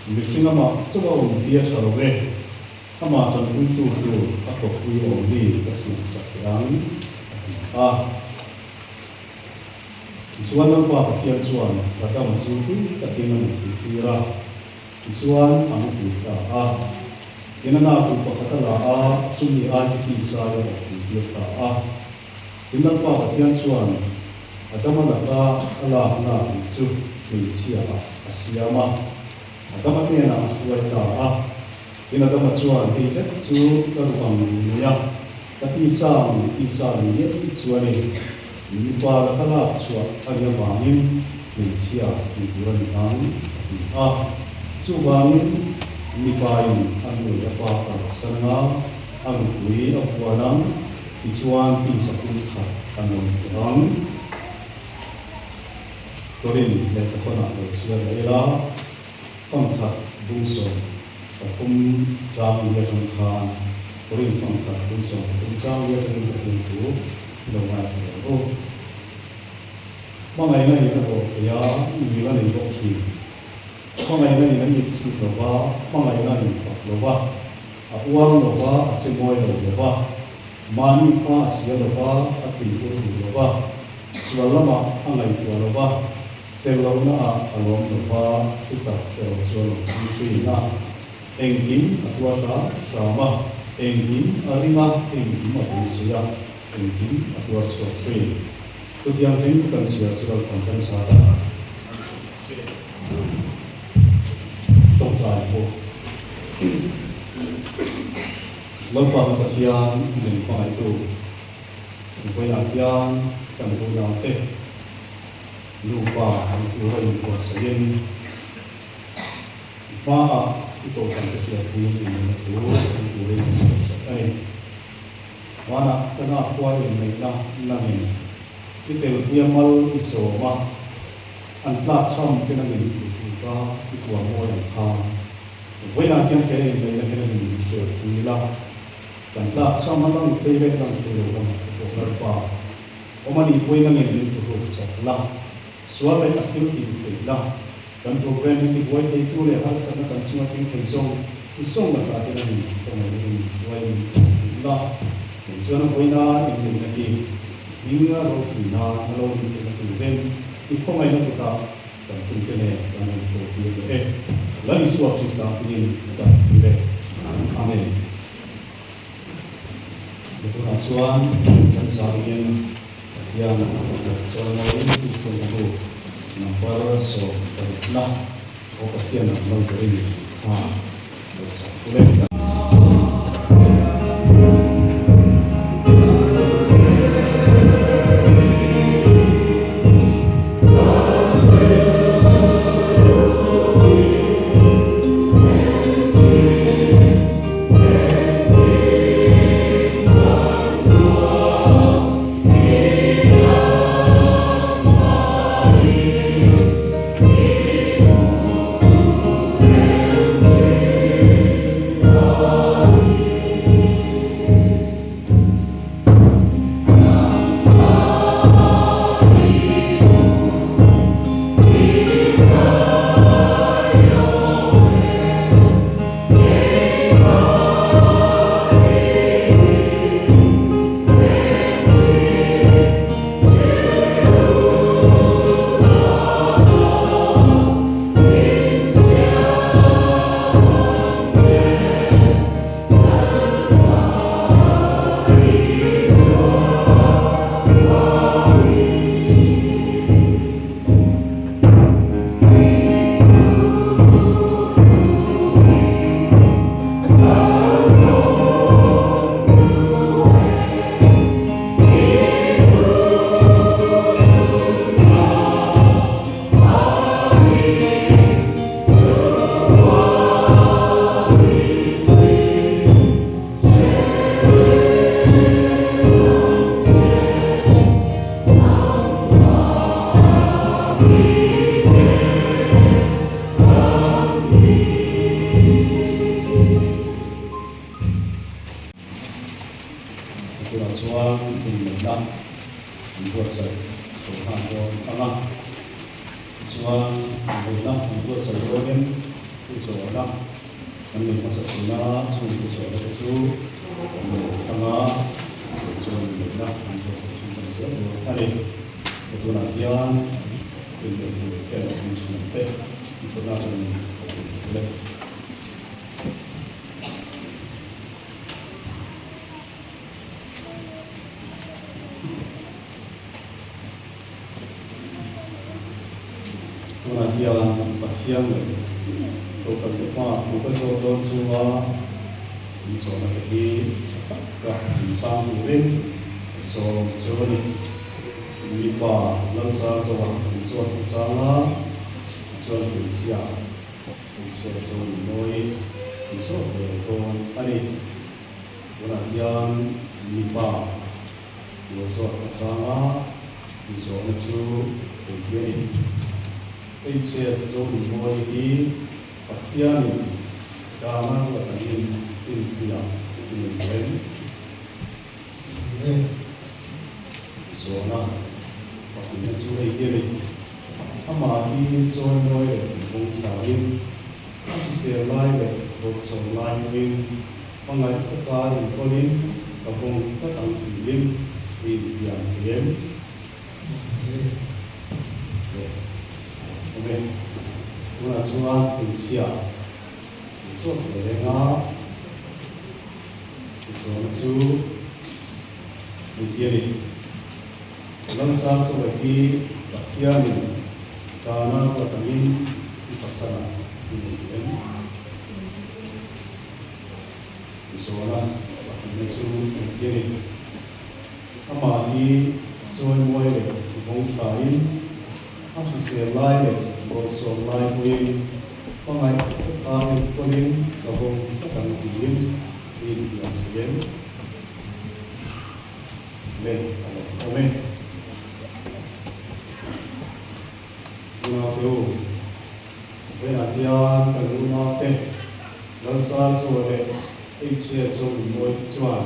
mishing ama chuwa dia chalwe ama tan tu akok ui oli kasim sakyang chuan lang pa khian chuan rakam chu ti takin an tira chuan ang ti ta inana ku pakatala sumi ti sa yo ti ta inang pa khian chuan adamana ta ala na chu ni sia asiama adama ne na suai ta inadama chuan ti se chu karuang ya ti sa ni ti chuan ni pa la kala chua anya wangin ni sia ni buran ang chu wangin ni pa in anu ya pa sanga ang kui afwanam ti chuan ti sakun kha anu ang torin le ta kona le sia la pang kha du so kum chang ya jong khan torin pang kha du so kum chang ya jong khan tu lo ma o mangai ngai ka ho ya ni ga ni ko chi mangai ngai ni chi lo ba mangai ngai ni lo ba uang lo ba chemoi lo ba mani pa sia lo ba athi ko lo ba swalama angai ko lo ba telo na alom lo ba uta telo cholo ni na engin atwa sama engin arima engin ma sia engin atwa cholo tree tu yang ting kan sia cholo kan sa trong trai ko lampa ka siang din pa ito ko ya siang kan ko ya te lupa ang tuhan ko sa yin pa ito kan ko siya po yung ito ang tuhan ko sa ay wana kana ko ay may namin ito yung mal iso ma ang platform kinangin ito ito ang mo yung ka wala kiyang kaya yung may nakinangin siya nila dan platform lang favorite lang ito yung pa o mani po yung nangin ito sa lang suara activity lah dan program ini buat itu le hal sana kan semua ting isong lah ada ni ini buat lah jangan buat ini nanti hingga rohina kalau ini nanti ben itu mai nak kita dan kita dan itu lagi suatu istilah ini kita boleh amin itu rasuan dan sahaja yang soalnya ini itu nampak so terkenal operasi yang memberi boleh ผู้สอนนะมันมีภาษาจีนนะส่วนผู้สอนก็สู้ทำงานส่วนเด็กนะมันจะส่วนภาษาอันนี้ตัวนักเรียนเป็นเด็กแก่เป็นส่วนเต็มตัวนักเรียนเล็กตัวนักเรียนปัจจัยเลยตัวคนที่ว่าผู้ก็โดนสู้ว่ามีส่วนอะไรที่กับมีสร้างเรื่องส่วนส่วนมีป่าลังสารสว่างส่วนสาระส่วนวิเชียส่วนส่วนน้อยส่วนเด็กตัวอันนี้ตัวนักเรียนมีป่าส่วนสาระส่วนชูเป็นเรื่องเป็นเชื่อส่วนน้อยที่ปัจจัยการนั่งกับยืนขึ้นเตียงยืนเว้นส่วนนั้นปัจจัยช่วยเกี่ยวถ้ามาที่ส่วนน้อยคงจะยิ่งเสียรายแบบบทสนรายยิ่งบางไงก็ตายก็ยิ่งก็คงจะตั้งยิ่งที่อย่างเย็นโอเคเมื่อช่วงถึงเชียส่วนเด็กนะส่วนชูมีเกี่ยวลังสารสวัสดิ์ปัจจัยการนั่งกับยืนที่ภาษาที่มีเรื่องส่วนนั้นปัจจัยชูมีเกี่ยวถ้ามาที่ส่วนมวยคงใช้ถ้าเสียรายแบบบทสนรายวิ่งบางไงก็ตายก็ยิ่งก็คงจะตั้งยิ่งที่อย่างเย็นเล่นอะไรโอเคเราดูเวลาที่อ่านกันรู้มาเต้ลังสารสวัสดิ์อิเชียส่งมวยจวน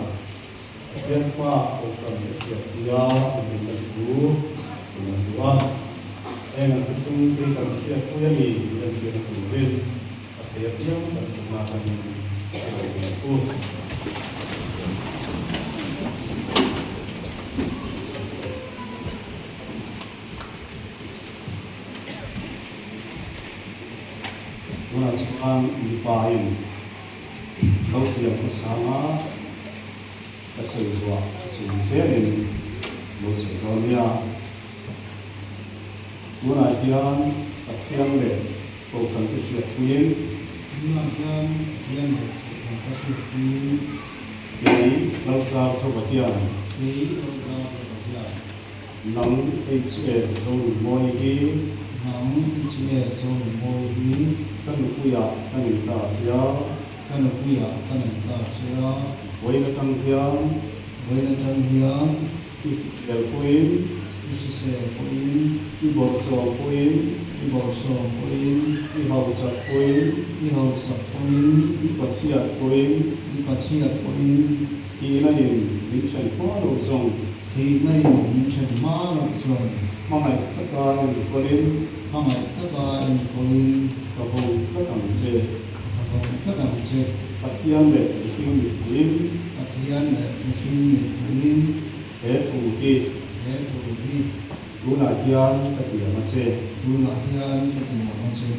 เรียกว่าองค์การเกียรติยาเป็นนักดูเป็นนักว่าyang betul kita setiap punya ni dan kita kumpul setiap yang dan semacam ini itu mana sekarang dipain laut yang bersama keseluruhan keseluruhan musuhnya มื่อเที่ยงกับเที่ยงเลยโตสันติเสียคุยเมื่อเที่ยงเลยสันติเสียคุยที่เราสาวสวัสดิ์ที่เราสาวสวัสดิ์น้องเอ็กซ์เอสโซนมวยที่น้องเอ็กซ์เอสโซนมวยที่ท่านผู้ใหญ่ท่านตาเสียท่านผู้ใหญ่ท่านตาเสียไว้ในทางเที่ยงที่เสียคุยที่เสียคุยที่บทสอบคุยที่บทสอบคุยที่เฮาสักคุยที่เฮาสักคุยที่ปัจจัยคุยที่ปัจจัยคุยที่นั่นดิฉันพ่อเราส่งที่นั่นดิฉันมาเราส่งมาไม่ตะการคุยมาไม่ตะการคุยกับผมก็ต่างเจกับผมก็ต่างเจปัจจัยเนี่ยดิฉันมีคุยปัจจัยเนี่ยดิฉันมีคุยเหตุผลที่ดูหน้าที่อันก็เกี่ยวมาเช่ดูหน้าที่อันก็เกี่ยวมาเช่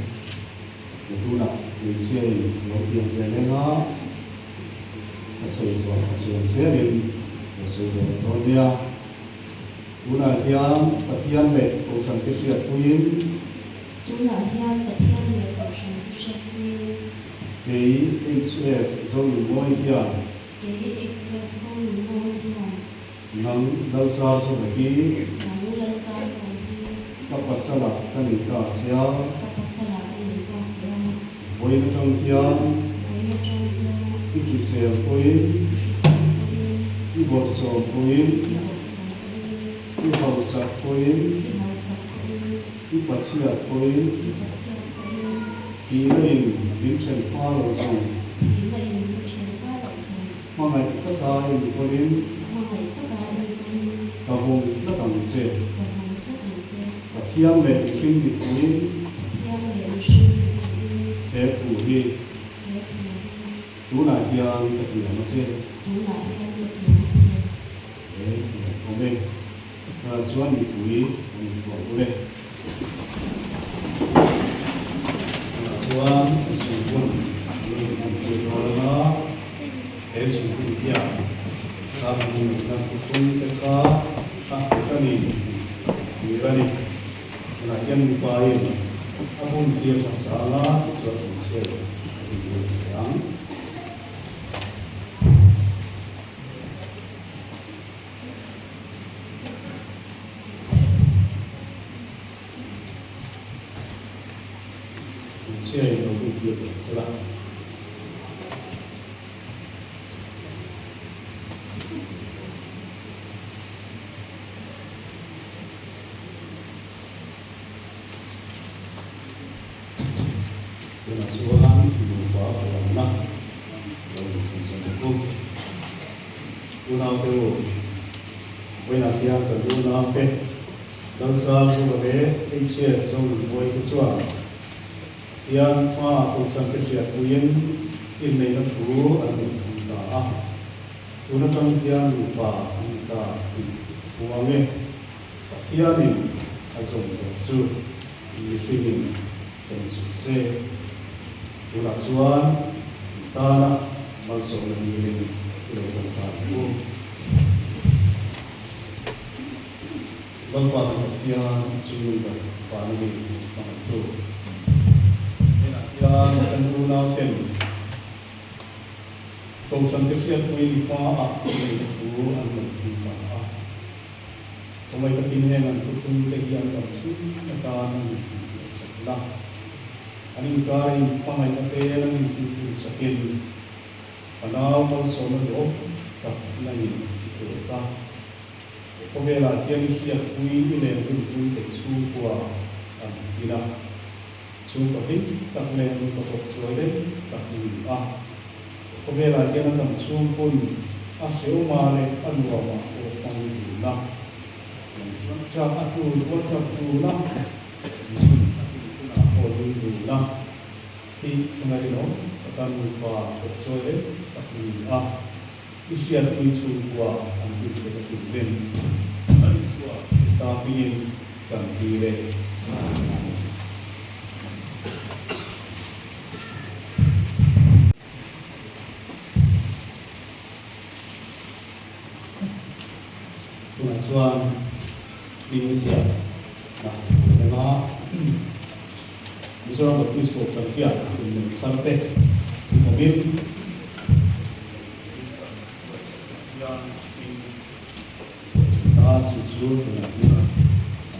ดูหน้าที่เช่เราเกี่ยวกันเลยนะก็สวยๆเสียดินก็สวยๆตอนนี้ดูหน้าที่อันก็ที่อันเล็กตัวสันติเสียคุยดูหน้าที่อันก็ที่อันเล็กตัวสันติเสียคุยเฮ้ยเอ็กซ์เอสโซนมวยที่อันเฮ้ยเอ็กซ์เอสโซนมวยที่อันน้องเราสาวสวัสดิ์กับปัสสาวะกันอีกต่อเสียไว้ในจงเทียนที่คิดเสียคุยที่บทสอบคุยที่เฮาสักคุยที่ปัจจัยคุยที่เรื่องดิฉันพ่อเราส่งมาไหนก็ตายคนนี้กับผมก็ต่างเจกับเที่ยงเลยชิมดิคุยเหตุผล đi tú này kia cái gì nó trên đấy không biết xuống đi túi mình xuống đây xuống quân mình nó để xuống quân kia ta mình làm quân cái có cái này như vậy là dân quay Abun dia masalah suatu usia yang usia yang dia masalah. Sualan lupa anak dari sisi Unau tu, wena kia kedua pe, dan sah sebagai HCS zon boy kecuali, yang urusan kesehatan ini nak guru atau kita, gunakan dia lupa kita uangnya, dia ni azam tu, ini sini sukses. Ulat suan, tanah, masuk mengirim kilogram satu. Bapa yang sudah paling mampu. Yang tentulah pen. Kau sampai siap ini pak, itu anak kita. Kemai kepingan tutung legian kapsul akan sebelah. Ani kari pamai kapela ni sakit, anau malsona do tak lagi itu tak. Pembela kian siap kui ini untuk teksu kuah tidak sukapi tak lagi untuk suai tak ni Pembela kian akan sumpun asal mare anwa orang tidak. Macam acu lah. Nah, di kemarin akan lupa sesuai tapi usia itu kuat anti kita sudah antisua stabilin dan kiri. Pengajuan Indonesia. Nah, karena Misalnya waktu itu saya sampai di mobil, kita jujur dengan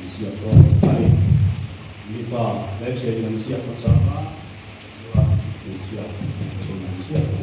siapa hari ini pak, leceh dengan siapa sama, siapa dengan siapa.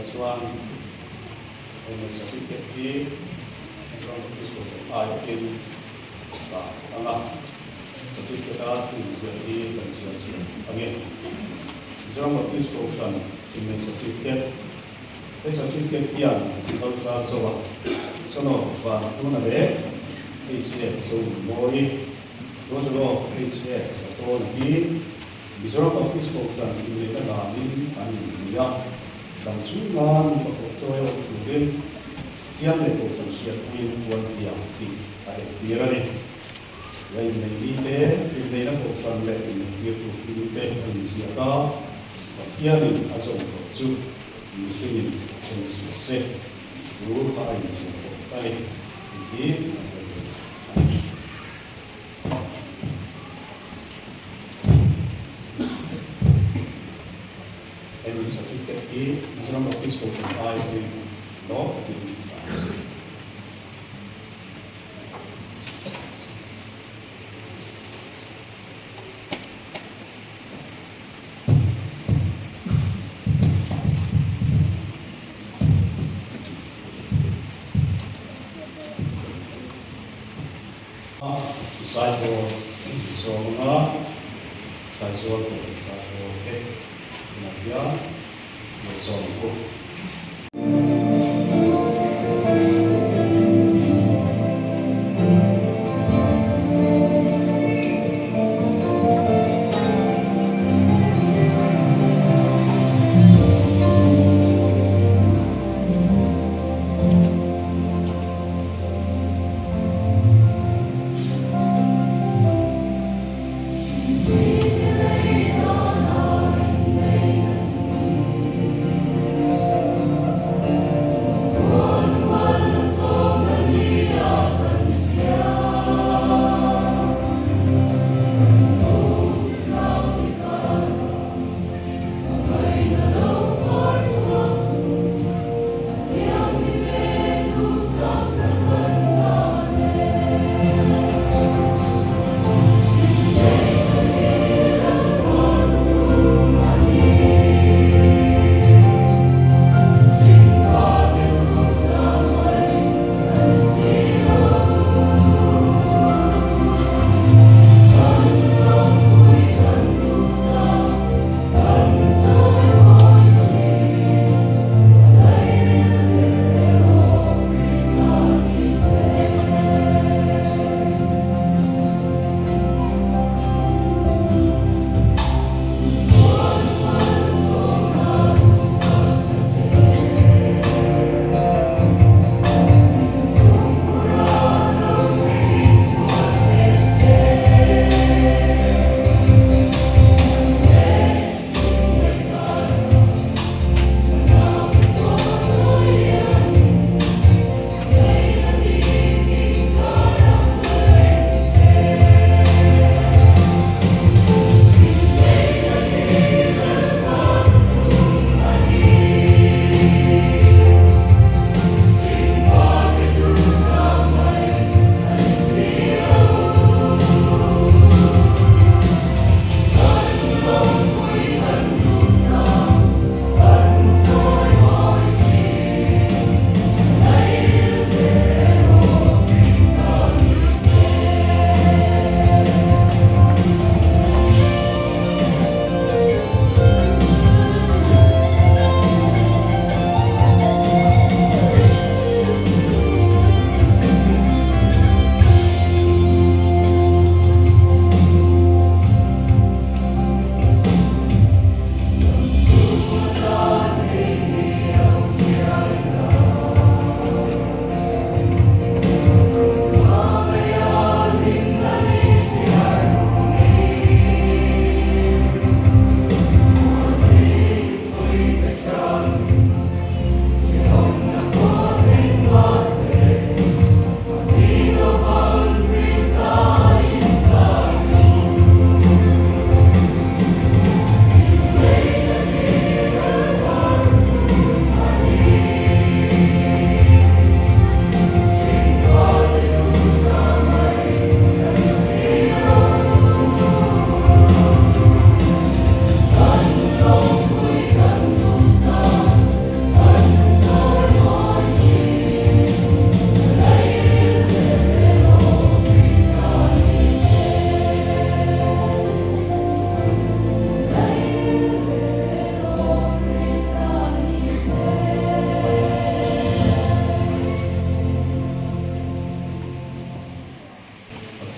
Suang sedikit di dalam diskusi akhir tengah sedikit menjadi konsensus. Amin. Dalam diskusi ini sedikit yang kalau sono bantu nabe HCS semua Rodo HCS atau lagi dalam diskusi ini kami ya dan sunan pokoknya kemudian kiam le ko san sia kuin kuan dia ti ta e tira ni lai nei ni te ti nei na ko san le ni ye tu ti te ni sia ta kia ni aso ko chu ni se ni chen su se ru ta ai chi ko ta ni ti and certificate A, National Office for I law. Disciple, so okay. Nadia, so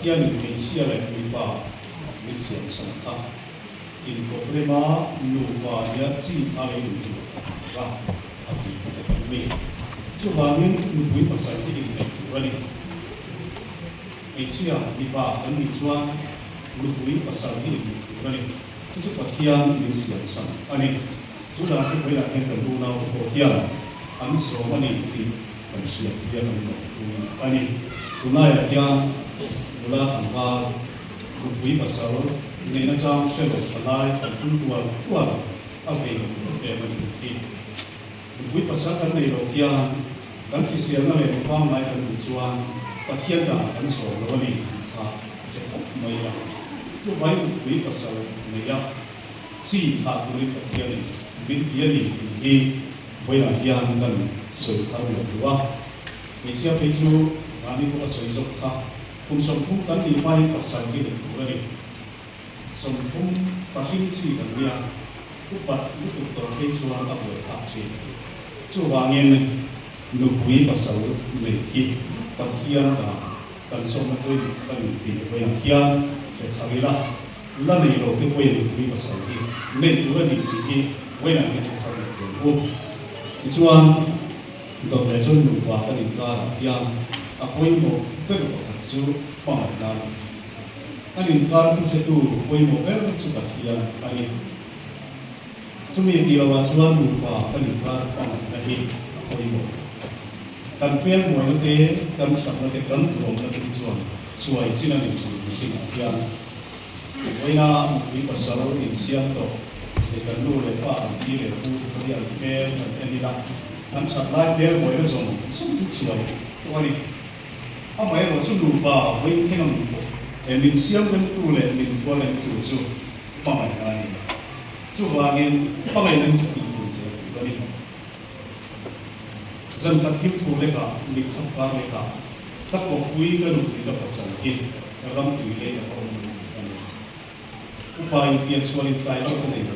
kian ni sia le ni pa mi sian san ta in ko prema nu pa ya chi ai ni ba a ti mi chuanin nupui pasal hi in wani chia mi ba kan ni chuan nupui pasal hi in wani chu pathian ni siam san ani chu da chu phei la hen kan lu nau ko hian an so mani ti kan siam hian an no ani tunai hian mula thangha nupui pasal nei na chang shelo salai kan tual a vei te mani ti nupui pasal kan nei lo hian kan fisial na le pam lai kan chuan pathian da kan so lo ni ha te ok mai ya chu vai nupui pasal nei ya chi ha tu ni pathian ni bin hian ni hi voi la hian kan so ha lo wa ni chia pe chu ani ko so iso kha kum som phum kan ni mai pasal ki ni som phum pahin chi kan nia ku pat ku to ke chuan a bo tha chi chu wangin nupui pasal nei hi pathian da kan som na toi kan ti voi la hian te thavila la nei lo ke voi nupui pasal hi nei tu ra ni hi voi la ke thavi ko chuan do le chon nu wa ka ni ka hian a poi mo ke ro chu pa na ani kar tu se tu poi mo per chu pathian ani chumi ti wa chuan nu wa ka ni ka pa na hi poi mo kan fel mo no te kan sak na te kan ro na tu chuan suai china ni chu sin hian voi na mi pasal in siam to te kan lu le pa ti le pu ko ya pe na te ni la kan sak lai te mo na zong sum tu suai wani a mai ro chu lu ba voi khenam min siam kan tu le min ko le tu chu pa mai na ni chu wangin pa mai nan chu tu che wani zan tak him thu le ka mi khap ka le ka tak ko pui ka ru ka pasal ki ram tu le ka ko upai pi suali trai ko nei ka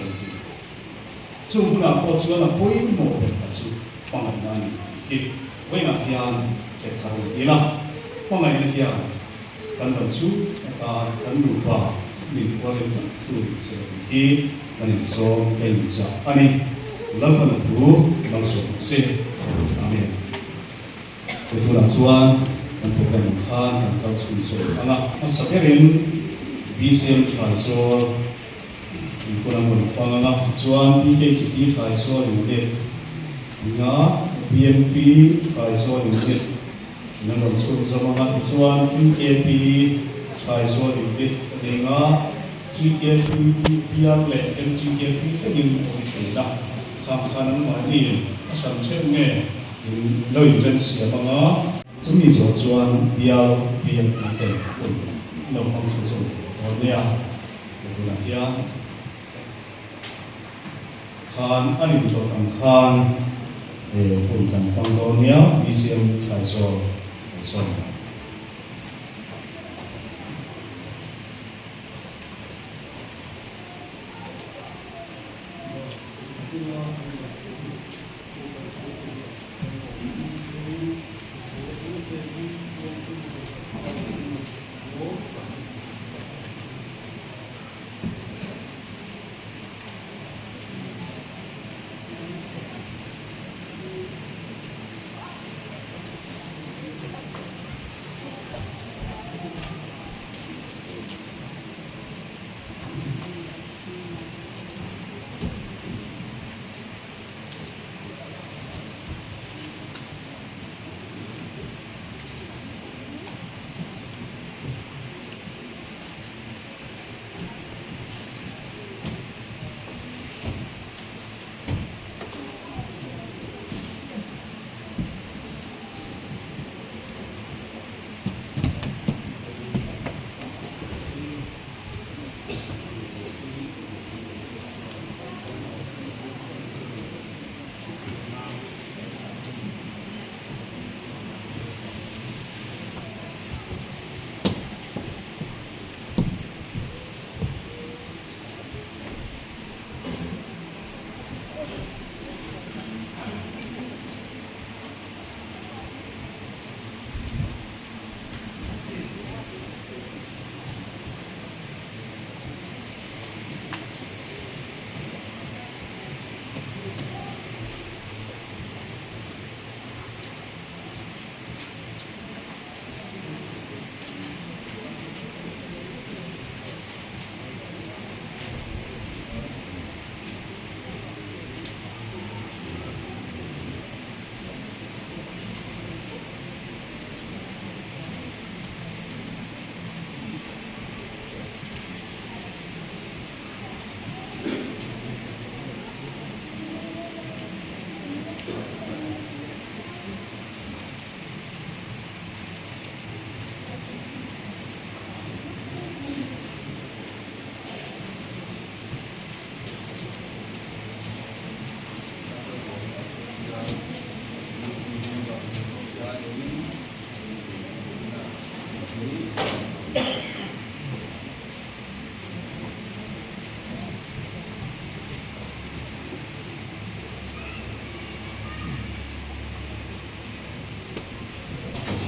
chu huna ko chu na poi mo ka chu pa mai na ni ki wei na hian ke tharu ila pa mai na hian kan ban chu ka kan lu ba ni ko le ka tu se ki ani so ke ni cha ani lampan tu kan so se amen ko tu la chuan kan ko kan khan kan ka chu so ana asaberin bcm trai so ko lam ko pa nga chuan pkcp trai so ni le nga bmp trai so ni le nan lo chu zama nga chuan pkp trai so ni le nga pkp pr le mtkp se ni ko se la tham khan ma ni asam che nge loi ren sia ba nga chumi zo chuan bial bmp te ko lo hong chu chu or nia ko la ya khan ani to tam khan pun kan Pangdonia bcm trai so so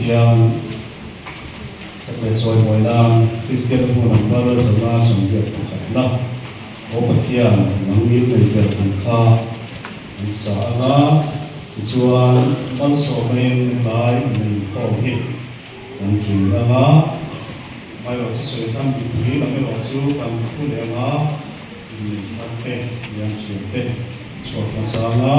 thiang le choi moi na Christian mo nang ba sa na som ye na o pathian nang ni le be kan kha sa na chuan man so men lai ni ko hi kan chu na nga mai lo chu soi tam bi ni la me lo chu kan chu le nga ni ma te yang chu te so ka sa na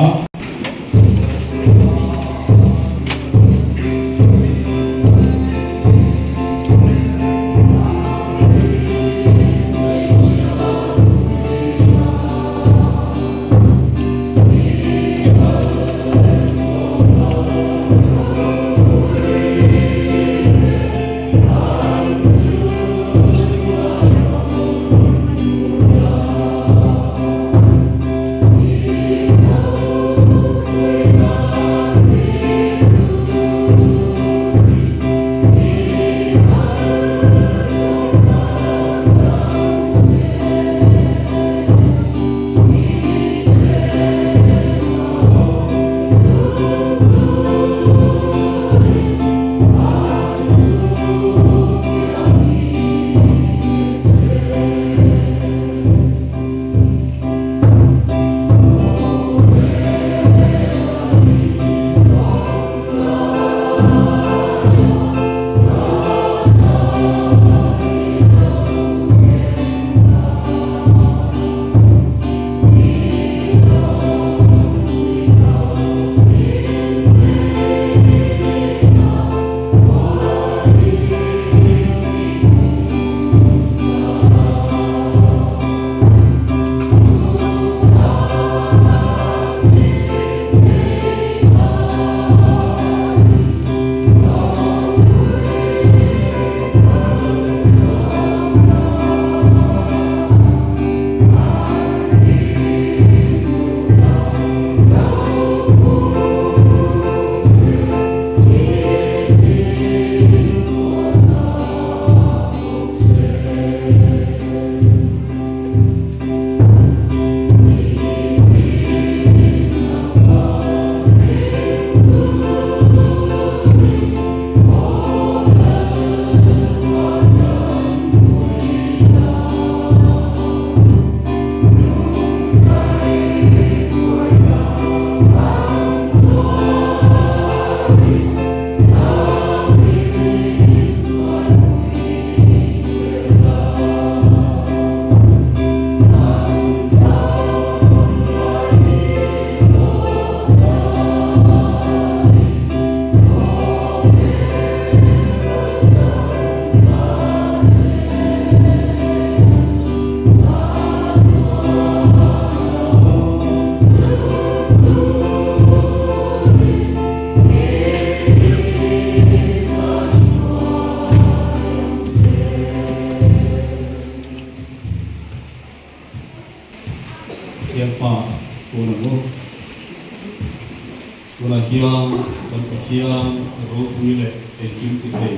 hiang kan hiang ro le e kim ti te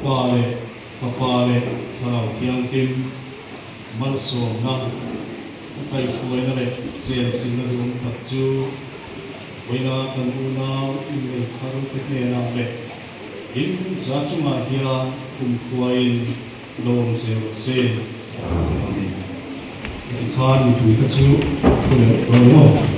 pa le sarau hiang kim man so na kai shuai na le chen sin na rum ta chu weina kan una in le kharu te ne na le in sa chu ma hiang kum khuain lom se khan tu ta chu le ro